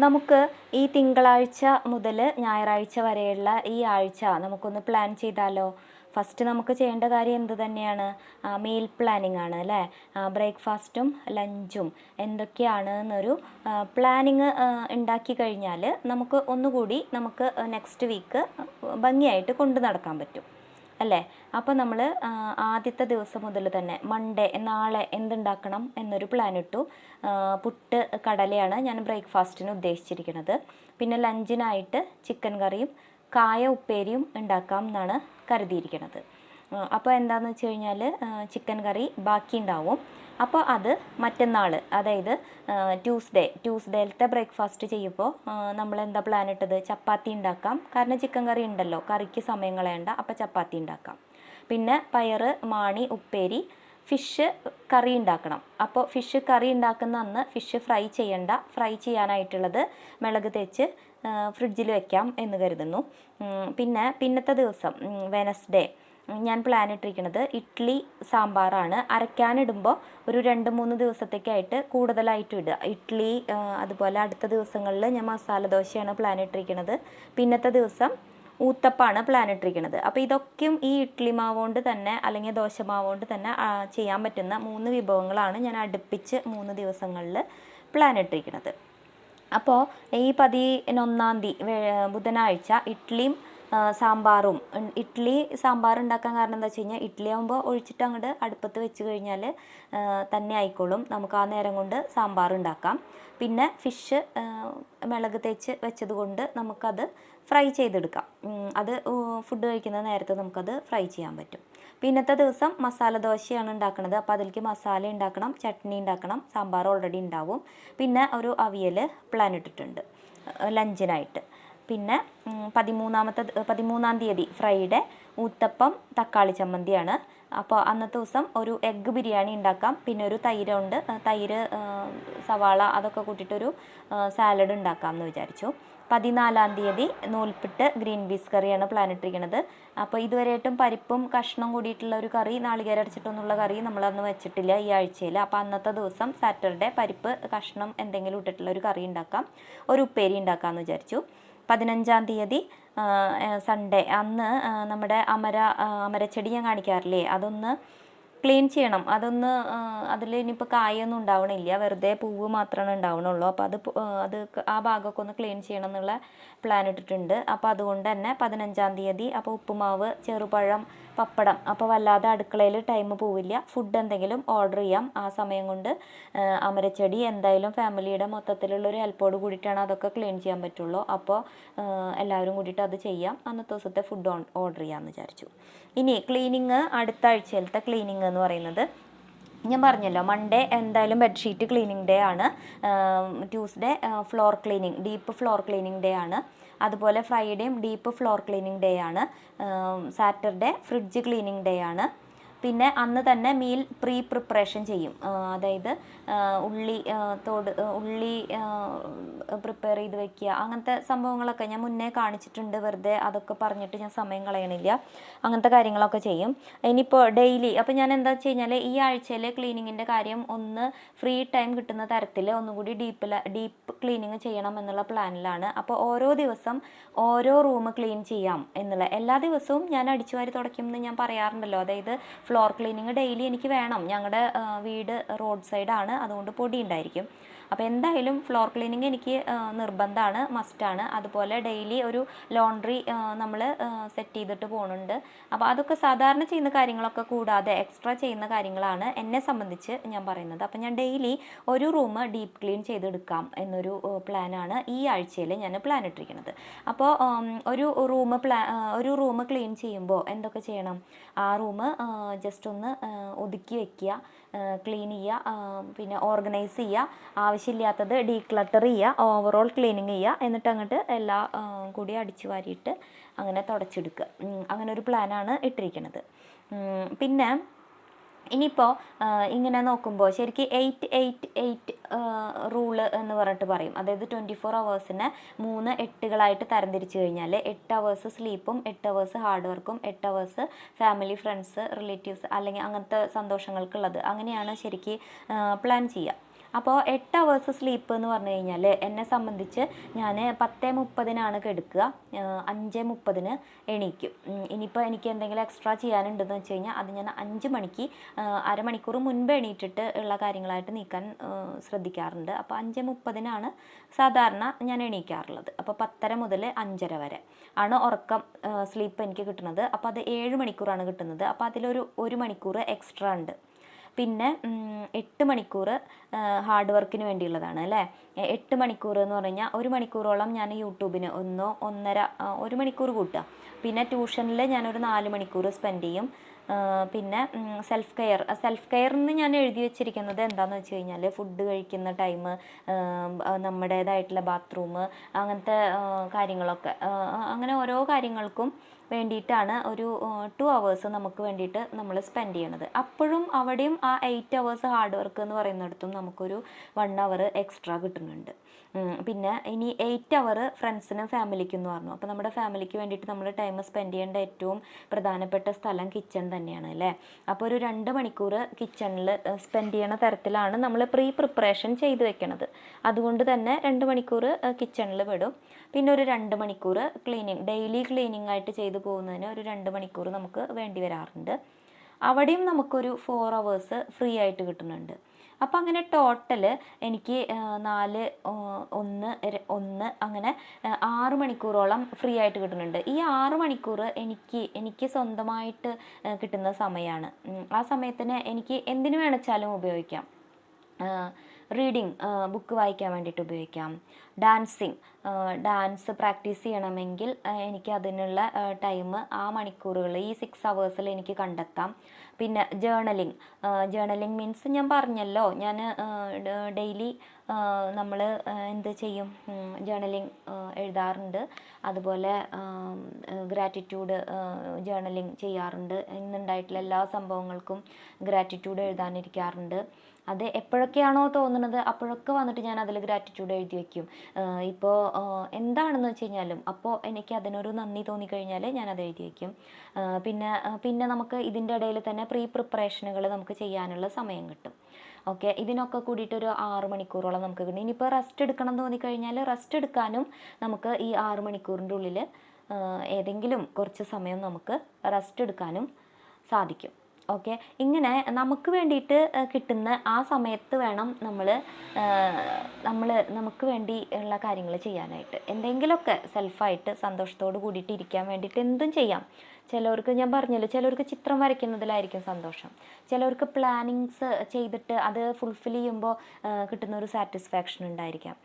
നമുക്ക് ഈ തിങ്കളാഴ്ച മുതൽ ഞായറാഴ്ച വരെയുള്ള ഈ ആഴ്ച നമുക്കൊന്ന് പ്ലാൻ ചെയ്താലോ? ഫസ്റ്റ് നമുക്ക് ചെയ്യേണ്ട കാര്യം എന്ത് തന്നെയാണ്? മീൽ പ്ലാനിങ് ആണ് അല്ലേ? ബ്രേക്ക്ഫാസ്റ്റും ലഞ്ചും എന്തൊക്കെയാണ് എന്നൊരു പ്ലാനിങ് ഉണ്ടാക്കി കഴിഞ്ഞാൽ നമുക്ക് ഒന്നുകൂടി നമുക്ക് നെക്സ്റ്റ് വീക്ക് ഭംഗിയായിട്ട് കൊണ്ടു നടക്കാൻ പറ്റും അല്ലേ? അപ്പോൾ നമ്മൾ ആദ്യത്തെ ദിവസം മുതൽ തന്നെ മൺഡേ നാളെ എന്തുണ്ടാക്കണം എന്നൊരു പ്ലാൻ ഇട്ടു. പുട്ട് കടലയാണ് ഞാൻ ബ്രേക്ക്ഫാസ്റ്റിന് ഉദ്ദേശിച്ചിരിക്കുന്നത്. പിന്നെ ലഞ്ചിനായിട്ട് ചിക്കൻ കറിയും കായ ഉപ്പേരിയും ഉണ്ടാക്കാം എന്നാണ് കരുതിയിരിക്കുന്നത്. അപ്പോൾ എന്താണെന്ന് വെച്ച് കഴിഞ്ഞാൽ ചിക്കൻ കറി ബാക്കി ഉണ്ടാവും. അപ്പോൾ അത് മറ്റന്നാൾ, അതായത് ട്യൂസ്ഡേയിലത്തെ ബ്രേക്ക്ഫാസ്റ്റ് ചെയ്യുമ്പോൾ നമ്മൾ എന്താ പ്ലാൻ ഇട്ടത്? ചപ്പാത്തി ഉണ്ടാക്കാം. കാരണം ചിക്കൻ കറി ഉണ്ടല്ലോ, കറിക്ക് സമയം കളയണ്ട, അപ്പോൾ ചപ്പാത്തി ഉണ്ടാക്കാം. പിന്നെ പയറ് മാണി ഉപ്പേരി, ഫിഷ് കറി ഉണ്ടാക്കണം. അപ്പോൾ ഫിഷ് കറി ഉണ്ടാക്കുന്ന അന്ന് ഫിഷ് ഫ്രൈ ചെയ്യണ്ട. ഫ്രൈ ചെയ്യാനായിട്ടുള്ളത് മുളക് തേച്ച് ഫ്രിഡ്ജിൽ വെക്കാം എന്ന് കരുതുന്നു. പിന്നെ പിന്നത്തെ ദിവസം വെനസ്ഡേ ഞാൻ പ്ലാൻ ഇട്ടിരിക്കുന്നത് ഇഡ്ഡലി സാമ്പാറാണ്. അരയ്ക്കാനിടുമ്പോൾ ഒരു 2-3 ദിവസത്തേക്കായിട്ട് കൂടുതലായിട്ട് ഇടുക. ഇഡ്ഡലി, അതുപോലെ അടുത്ത ദിവസങ്ങളിൽ ഞാൻ മസാല ദോശയാണ് പ്ലാൻ ഇട്ടിരിക്കുന്നത്. പിന്നത്തെ ദിവസം ഊത്തപ്പാണ് പ്ലാൻ ഇട്ടിരിക്കുന്നത്. അപ്പോൾ ഇതൊക്കെയും ഈ ഇഡ്ഡലി മാവ് കൊണ്ട് തന്നെ അല്ലെങ്കിൽ ദോശ മാവ് കൊണ്ട് തന്നെ ചെയ്യാൻ പറ്റുന്ന 3 വിഭവങ്ങളാണ് ഞാൻ അടുപ്പിച്ച് 3 ദിവസങ്ങളിൽ പ്ലാൻ ഇട്ടിരിക്കുന്നത്. അപ്പോൾ ഈ 11-ാം തീയതി ബുധനാഴ്ച ഇഡ്ഡലിയും സാമ്പാറും. ഇഡ്ഡലി സാമ്പാർ ഉണ്ടാക്കാൻ കാരണം എന്താ വെച്ച് കഴിഞ്ഞാൽ ഇഡ്ഡലി ആകുമ്പോൾ ഒഴിച്ചിട്ട് അങ്ങോട്ട് അടുപ്പത്ത് വെച്ച് കഴിഞ്ഞാൽ തന്നെ ആയിക്കോളും. നമുക്ക് ആ നേരം കൊണ്ട് സാമ്പാർ ഉണ്ടാക്കാം. പിന്നെ ഫിഷ് മുളക് തേച്ച് വെച്ചത് കൊണ്ട് നമുക്കത് ഫ്രൈ ചെയ്തെടുക്കാം. അത് ഫുഡ് കഴിക്കുന്ന നേരത്ത് നമുക്കത് ഫ്രൈ ചെയ്യാൻ പറ്റും. പിന്നത്തെ ദിവസം മസാല ദോശയാണ് ഉണ്ടാക്കുന്നത്. അപ്പോൾ അതിലേക്ക് മസാല ഉണ്ടാക്കണം, ചട്നി ഉണ്ടാക്കണം, സാമ്പാർ ഓൾറെഡി ഉണ്ടാവും. പിന്നെ ഒരു അവിയൽ പ്ലാൻ ഇട്ടിട്ടുണ്ട് ലഞ്ചിനായിട്ട്. പിന്നെ 13-ാം തീയതി ഫ്രൈഡേ ഊത്തപ്പം തക്കാളി ചമ്മന്തിയാണ്. അപ്പോൾ അന്നത്തെ ദിവസം ഒരു എഗ്ഗ് ബിരിയാണി ഉണ്ടാക്കാം. പിന്നെ ഒരു തൈരുണ്ട്, തൈര് സവാള അതൊക്കെ കൂട്ടിയിട്ടൊരു സാലഡ് ഉണ്ടാക്കാം എന്ന് വിചാരിച്ചു. 14-ാം തീയതി നൂൽപ്പിട്ട് ഗ്രീൻ പീസ് കറിയാണ് പ്ലാൻ ഇട്ടിരിക്കുന്നത്. അപ്പോൾ ഇതുവരെയായിട്ടും പരിപ്പും കഷ്ണം കൂടിയിട്ടുള്ള ഒരു കറി, നാളികേരം അരച്ചിട്ടൊന്നുള്ള കറി നമ്മളന്ന് വെച്ചിട്ടില്ല ഈ ആഴ്ചയിൽ. അപ്പോൾ അന്നത്തെ ദിവസം സാറ്റർഡേ പരിപ്പ് കഷ്ണം എന്തെങ്കിലും ഇട്ടിട്ടുള്ള ഒരു കറി ഉണ്ടാക്കാം, ഒരു ഉപ്പേരി ഉണ്ടാക്കാമെന്ന് വിചാരിച്ചു. 15-ാം തീയതി സൺഡേ, അന്ന് നമ്മുടെ അമരച്ചെടി ഞാൻ കാണിക്കാറില്ലേ, അതൊന്ന് ക്ലീൻ ചെയ്യണം. അതിൽ ഇനിയിപ്പോൾ കായൊന്നും ഉണ്ടാവണില്ല, വെറുതെ പൂവ് മാത്രമാണ് ഉണ്ടാവണുള്ളൂ. അപ്പോൾ അത് ആ ഭാഗമൊക്കെ ഒന്ന് ക്ലീൻ ചെയ്യണം എന്നുള്ള പ്ലാൻ ഇട്ടിട്ടുണ്ട്. അപ്പോൾ അതുകൊണ്ട് തന്നെ 15-ാം തീയതി അപ്പോൾ ഉപ്പുമാവ്, ചെറുപഴം, പപ്പടം. അപ്പോൾ വല്ലാതെ അടുക്കളയിൽ ടൈം പോവില്ല. ഫുഡ് എന്തെങ്കിലും ഓർഡർ ചെയ്യാം. ആ സമയം കൊണ്ട് അമരച്ചെടി എന്തായാലും ഫാമിലിയുടെ മൊത്തത്തിലുള്ളൊരു ഹെൽപ്പോട് കൂടിയിട്ടാണ് അതൊക്കെ ക്ലീൻ ചെയ്യാൻ പറ്റുള്ളൂ. അപ്പോൾ എല്ലാവരും കൂടിയിട്ട് അത് ചെയ്യാം. അന്നത്തെ ദിവസത്തെ ഫുഡ് ഓർഡർ ചെയ്യാമെന്ന് വിചാരിച്ചു. ഇനി ക്ലീനിങ്, അടുത്ത ആഴ്ചയിലത്തെ ക്ലീനിങ് എന്ന് പറയുന്നത് ഞാൻ പറഞ്ഞല്ലോ, മൺഡേ എന്തായാലും ബെഡ്ഷീറ്റ് ക്ലീനിങ് ഡേ ആണ്. Tuesday floor cleaning, deep floor cleaning day ആണ്. അതുപോലെ ഫ്രൈഡേയും ഡീപ്പ് ഫ്ലോർ ക്ലീനിങ് ഡേ ആണ്. സാറ്റർഡേ ഫ്രിഡ്ജ് ക്ലീനിങ് ഡേ ആണ്. പിന്നെ അന്ന് തന്നെ മീൽ പ്രിപ്പറേഷൻ ചെയ്യും. അതായത് ഉള്ളി പ്രിപ്പയർ ചെയ്ത് വെക്കുക, അങ്ങനത്തെ സംഭവങ്ങളൊക്കെ ഞാൻ മുന്നേ കാണിച്ചിട്ടുണ്ട്. വെറുതെ അതൊക്കെ പറഞ്ഞിട്ട് ഞാൻ സമയം കളയണില്ല. അങ്ങനത്തെ കാര്യങ്ങളൊക്കെ ചെയ്യും. ഇനിയിപ്പോൾ ഡെയിലി അപ്പോൾ ഞാൻ എന്താ വെച്ച് കഴിഞ്ഞാൽ ഈ ആഴ്ചയിൽ ക്ലീനിങ്ങിൻ്റെ കാര്യം ഒന്ന് ഫ്രീ ടൈം കിട്ടുന്ന തരത്തിൽ ഒന്നുകൂടി ഡീപ്പ് ക്ലീനിങ് ചെയ്യണം എന്നുള്ള പ്ലാനിലാണ്. അപ്പോൾ ഓരോ ദിവസം ഓരോ റൂം ക്ലീൻ ചെയ്യാം എന്നുള്ള, എല്ലാ ദിവസവും ഞാൻ അടിച്ചുവാരി തുടയ്ക്കുമെന്ന് ഞാൻ പറയാറുണ്ടല്ലോ. അതായത് ഫ്ലോർ ക്ലീനിങ് ഡെയിലി എനിക്ക് വേണം. ഞങ്ങളുടെ വീട് റോഡ് സൈഡാണ്, അതുകൊണ്ട് പൊടി ഉണ്ടായിരിക്കും. അപ്പോൾ എന്തായാലും ഫ്ലോർ ക്ലീനിങ് എനിക്ക് നിർബന്ധമാണ്, മസ്റ്റാണ്. അതുപോലെ ഡെയിലി ഒരു ലോണ്ട്രി നമ്മൾ സെറ്റ് ചെയ്തിട്ട് പോകുന്നുണ്ട്. അപ്പോൾ അതൊക്കെ സാധാരണ ചെയ്യുന്ന കാര്യങ്ങളൊക്കെ കൂടാതെ എക്സ്ട്രാ ചെയ്യുന്ന കാര്യങ്ങളാണ് എന്നെ സംബന്ധിച്ച് ഞാൻ പറയുന്നത്. അപ്പോൾ ഞാൻ ഡെയിലി ഒരു റൂം ഡീപ്പ് ക്ലീൻ ചെയ്തെടുക്കാം എന്നൊരു പ്ലാനാണ് ഈ ആഴ്ചയിൽ ഞാൻ പ്ലാൻ ഇട്ടിരിക്കുന്നത്. അപ്പോൾ ഒരു റൂം ക്ലീൻ ചെയ്യുമ്പോൾ എന്തൊക്കെ ചെയ്യണം? ആ റൂം ജസ്റ്റ് ഒന്ന് ഒതുക്കി വയ്ക്കുക, ക്ലീൻ ചെയ്യുക, പിന്നെ ഓർഗനൈസ് ചെയ്യുക, ആവശ്യമില്ലാത്തത് ഡീക്ലട്ടർ ചെയ്യുക, ഓവറോൾ ക്ലീനിങ് ചെയ്യുക. എന്നിട്ട് അങ്ങോട്ട് എല്ലാം കൂടി അടിച്ചു വാരിയിട്ട് അങ്ങനെ തുടച്ചെടുക്കുക. അങ്ങനെ ഒരു പ്ലാനാണ് ഇട്ടിരിക്കുന്നത്. പിന്നെ ഇനിയിപ്പോൾ ഇങ്ങനെ നോക്കുമ്പോൾ ശരിക്കും 8-8-8 റൂള് എന്ന് പറഞ്ഞിട്ട് പറയും. അതായത് 24 ഹവേഴ്സിനെ 3 8കളായിട്ട് തരംതിരിച്ച് കഴിഞ്ഞാൽ 8 ഹവേഴ്സ് സ്ലീപ്പും 8 ഹവേഴ്സ് ഹാർഡ് വർക്കും 8 ഹവേഴ്സ് ഫാമിലി, ഫ്രണ്ട്സ്, റിലേറ്റീവ്സ് അല്ലെങ്കിൽ അങ്ങനത്തെ സന്തോഷങ്ങൾക്കുള്ളത്, അങ്ങനെയാണ് ശരിക്കും പ്ലാൻ ചെയ്യുക. അപ്പോൾ 8 അവേഴ്സ് സ്ലീപ്പ് എന്ന് പറഞ്ഞു കഴിഞ്ഞാൽ എന്നെ സംബന്ധിച്ച് ഞാൻ 10:30 കിടക്കുക, 5:30 എണീക്കും. ഇനിയിപ്പോൾ എനിക്ക് എന്തെങ്കിലും എക്സ്ട്രാ ചെയ്യാനുണ്ടെന്ന് വെച്ച് കഴിഞ്ഞാൽ അത് ഞാൻ 5 മണിക്ക് അരമണിക്കൂർ മുൻപ് എണീറ്റിട്ട് ഉള്ള കാര്യങ്ങളായിട്ട് നീക്കാൻ ശ്രദ്ധിക്കാറുണ്ട്. അപ്പോൾ 5:30 സാധാരണ ഞാൻ എണീക്കാറുള്ളത്. അപ്പോൾ 10:30 മുതൽ 5:30 വരെ ആണ് ഉറക്കം സ്ലീപ്പ് എനിക്ക് കിട്ടുന്നത്. അപ്പോൾ അത് 7 മണിക്കൂറാണ് കിട്ടുന്നത്. അപ്പോൾ അതിലൊരു 1 മണിക്കൂർ എക്സ്ട്രാ ഉണ്ട്. പിന്നെ 8 മണിക്കൂർ ഹാർഡ് വർക്കിന് വേണ്ടിയുള്ളതാണ് അല്ലേ. 8 മണിക്കൂർ എന്ന് പറഞ്ഞാൽ 1 മണിക്കൂറോളം ഞാൻ യൂട്യൂബിന് 1 മണിക്കൂർ കൂട്ടുക. പിന്നെ ട്യൂഷനിൽ ഞാനൊരു 4 മണിക്കൂർ സ്പെൻഡ് ചെയ്യും. പിന്നെ സെൽഫ് കെയറിന് ഞാൻ എഴുതി വെച്ചിരിക്കുന്നത് എന്താണെന്ന് വെച്ച് കഴിഞ്ഞാൽ ഫുഡ് കഴിക്കുന്ന ടൈം, നമ്മുടേതായിട്ടുള്ള ബാത്റൂം, അങ്ങനത്തെ കാര്യങ്ങളൊക്കെ, അങ്ങനെ ഓരോ കാര്യങ്ങൾക്കും വേണ്ടിയിട്ടാണ് ഒരു 2 അവേഴ്സ് നമുക്ക് വേണ്ടിയിട്ട് നമ്മൾ സ്പെൻഡ് ചെയ്യണത്. അപ്പോഴും അവിടെയും ആ 8 അവേഴ്സ് ഹാർഡ് വർക്ക് എന്ന് പറയുന്നിടത്തും നമുക്കൊരു 1 അവർ എക്സ്ട്രാ കിട്ടുന്നുണ്ട്. പിന്നെ ഇനി 8 അവർ ഫ്രണ്ട്സിനും ഫാമിലിക്കും എന്ന് പറഞ്ഞു. അപ്പോൾ നമ്മുടെ ഫാമിലിക്ക് വേണ്ടിയിട്ട് നമ്മൾ ടൈം സ്പെൻഡ് ചെയ്യേണ്ട ഏറ്റവും പ്രധാനപ്പെട്ട സ്ഥലം കിച്ചൺ തന്നെയാണ് അല്ലേ. അപ്പോൾ ഒരു 2 മണിക്കൂർ കിച്ചണിൽ സ്പെൻഡ് ചെയ്യണ തരത്തിലാണ് നമ്മൾ പ്രിപ്പറേഷൻ ചെയ്ത് വെക്കണത്. അതുകൊണ്ട് തന്നെ 2 മണിക്കൂർ കിച്ചണിൽ വിടും. പിന്നെ ഒരു 2 മണിക്കൂർ ഡെയിലി ക്ലീനിങ് ആയിട്ട് ചെയ്തു പോകുന്നതിന് ഒരു 2 മണിക്കൂർ നമുക്ക് വേണ്ടി വരാറുണ്ട്. അവിടെയും നമുക്കൊരു 4 അവേഴ്സ് ഫ്രീ ആയിട്ട് കിട്ടുന്നുണ്ട്. അപ്പോൾ അങ്ങനെ ടോട്ടൽ എനിക്ക് 4, 1 അങ്ങനെ 6 മണിക്കൂറോളം ഫ്രീ ആയിട്ട് കിട്ടുന്നുണ്ട്. ഈ 6 മണിക്കൂർ എനിക്ക് സ്വന്തമായിട്ട് കിട്ടുന്ന സമയമാണ്. ആ സമയത്തിന് എനിക്ക് എന്തിനു വേണമെച്ചാലും ഉപയോഗിക്കാം. റീഡിങ്, ബുക്ക് വായിക്കാൻ വേണ്ടിയിട്ട് ഉപയോഗിക്കാം. ഡാൻസ് പ്രാക്ടീസ് ചെയ്യണമെങ്കിൽ എനിക്ക് അതിനുള്ള ടൈം ആ മണിക്കൂറുകൾ ഈ 6 അവേഴ്സിൽ എനിക്ക് കണ്ടെത്താം. പിന്നെ ജേർണലിങ് മീൻസ് ഞാൻ പറഞ്ഞല്ലോ, ഞാൻ ഡെയിലി നമ്മൾ എന്ത് ചെയ്യും, ജേർണലിങ് എഴുതാറുണ്ട്. അതുപോലെ ഗ്രാറ്റിറ്റ്യൂഡ് ജേർണലിങ് ചെയ്യാറുണ്ട്. ഇന്നുണ്ടായിട്ടുള്ള എല്ലാ സംഭവങ്ങൾക്കും ഗ്രാറ്റിറ്റ്യൂഡ് എഴുതാനിരിക്കാറുണ്ട്. അത് എപ്പോഴൊക്കെയാണോ തോന്നുന്നത് അപ്പോഴൊക്കെ വന്നിട്ട് ഞാൻ അതിൽ ഗ്രാറ്റിറ്റ്യൂഡ് എഴുതി വയ്ക്കും. ഇപ്പോൾ എന്താണെന്ന് വെച്ച് കഴിഞ്ഞാലും അപ്പോൾ എനിക്ക് അതിനൊരു നന്ദി തോന്നിക്കഴിഞ്ഞാൽ ഞാനത് എഴുതി വയ്ക്കും. പിന്നെ നമുക്ക് ഇതിൻ്റെ ഇടയിൽ തന്നെ പ്രിപ്പറേഷനുകൾ നമുക്ക് ചെയ്യാനുള്ള സമയം കിട്ടും. ഓക്കെ, ഇതിനൊക്കെ കൂടിയിട്ടൊരു 6 മണിക്കൂറോളം നമുക്ക് കിട്ടും. ഇനിയിപ്പോൾ റെസ്റ്റ് എടുക്കണം എന്ന് തോന്നിക്കഴിഞ്ഞാൽ റെസ്റ്റ് എടുക്കാനും നമുക്ക് ഈ 6 മണിക്കൂറിൻ്റെ ഉള്ളിൽ ഏതെങ്കിലും കുറച്ച് സമയം നമുക്ക് റെസ്റ്റ് എടുക്കാനും സാധിക്കും. ഓക്കെ, ഇങ്ങനെ നമുക്ക് വേണ്ടിയിട്ട് കിട്ടുന്ന ആ സമയത്ത് വേണം നമുക്ക് വേണ്ടി ഉള്ള കാര്യങ്ങൾ ചെയ്യാനായിട്ട്. എന്തെങ്കിലുമൊക്കെ സെൽഫായിട്ട് സന്തോഷത്തോട് കൂടിയിട്ട് ഇരിക്കാൻ വേണ്ടിയിട്ട് എന്തും ചെയ്യാം. ചിലവർക്ക് ഞാൻ പറഞ്ഞല്ലോ, ചിലവർക്ക് ചിത്രം വരയ്ക്കുന്നതിലായിരിക്കും സന്തോഷം. ചിലവർക്ക് പ്ലാനിങ്സ് ചെയ്തിട്ട് അത് ഫുൾഫിൽ ചെയ്യുമ്പോൾ കിട്ടുന്ന ഒരു സാറ്റിസ്ഫാക്ഷൻ ഉണ്ടായിരിക്കാം.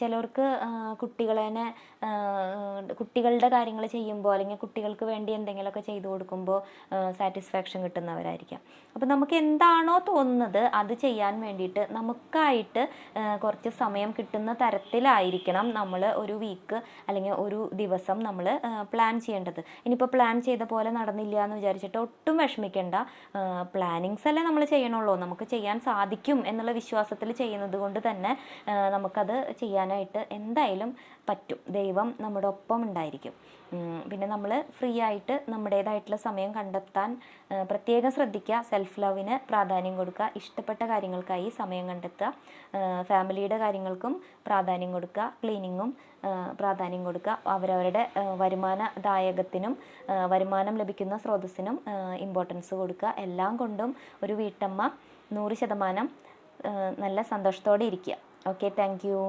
ചിലവർക്ക് കുട്ടികളുടെ കാര്യങ്ങൾ ചെയ്യുമ്പോൾ അല്ലെങ്കിൽ കുട്ടികൾക്ക് വേണ്ടി എന്തെങ്കിലുമൊക്കെ ചെയ്തു കൊടുക്കുമ്പോൾ സാറ്റിസ്ഫാക്ഷൻ കിട്ടുന്നവരായിരിക്കാം. അപ്പോൾ നമുക്ക് എന്താണോ തോന്നുന്നത് അത് ചെയ്യാൻ വേണ്ടിയിട്ട് നമുക്കായിട്ട് കുറച്ച് സമയം കിട്ടുന്ന തരത്തിലായിരിക്കണം നമ്മൾ ഒരു വീക്ക് അല്ലെങ്കിൽ ഒരു ദിവസം നമ്മൾ പ്ലാൻ ചെയ്യേണ്ടത്. ഇനിയിപ്പോൾ പ്ലാൻ ചെയ്ത പോലെ നടന്നില്ല എന്ന് വിചാരിച്ചിട്ട് ഒട്ടും വിഷമിക്കേണ്ട. പ്ലാനിങ്സ് അല്ലേ നമ്മൾ ചെയ്യണുള്ളൂ, നമുക്ക് ചെയ്യാൻ സാധിക്കും എന്നുള്ള വിശ്വാസത്തിൽ ചെയ്യുന്നത് കൊണ്ട് തന്നെ നമുക്കത് ചെയ്യാനായിട്ട് എന്തായാലും പറ്റും. ദൈവം നമ്മുടെ ഒപ്പം ഉണ്ടായിരിക്കും. പിന്നെ നമ്മൾ ഫ്രീ ആയിട്ട് നമ്മുടേതായിട്ടുള്ള സമയം കണ്ടെത്താൻ പ്രത്യേകം ശ്രദ്ധിക്കുക. സെൽഫ് ലവിന് പ്രാധാന്യം കൊടുക്കുക. ഇഷ്ടപ്പെട്ട കാര്യങ്ങൾക്കായി സമയം കണ്ടെത്തുക. ഫാമിലിയുടെ കാര്യങ്ങൾക്കും പ്രാധാന്യം കൊടുക്കുക. ക്ലീനിങ്ങും പ്രാധാന്യം കൊടുക്കുക. അവരവരുടെ വരുമാനദായകത്തിനും വരുമാനം ലഭിക്കുന്ന സ്രോതസ്സിനും ഇമ്പോർട്ടൻസ് കൊടുക്കുക. എല്ലാം കൊണ്ടും ഒരു വീട്ടമ്മ 100% നല്ല സന്തോഷത്തോടെ ഇരിക്കുക. Okay, thank you.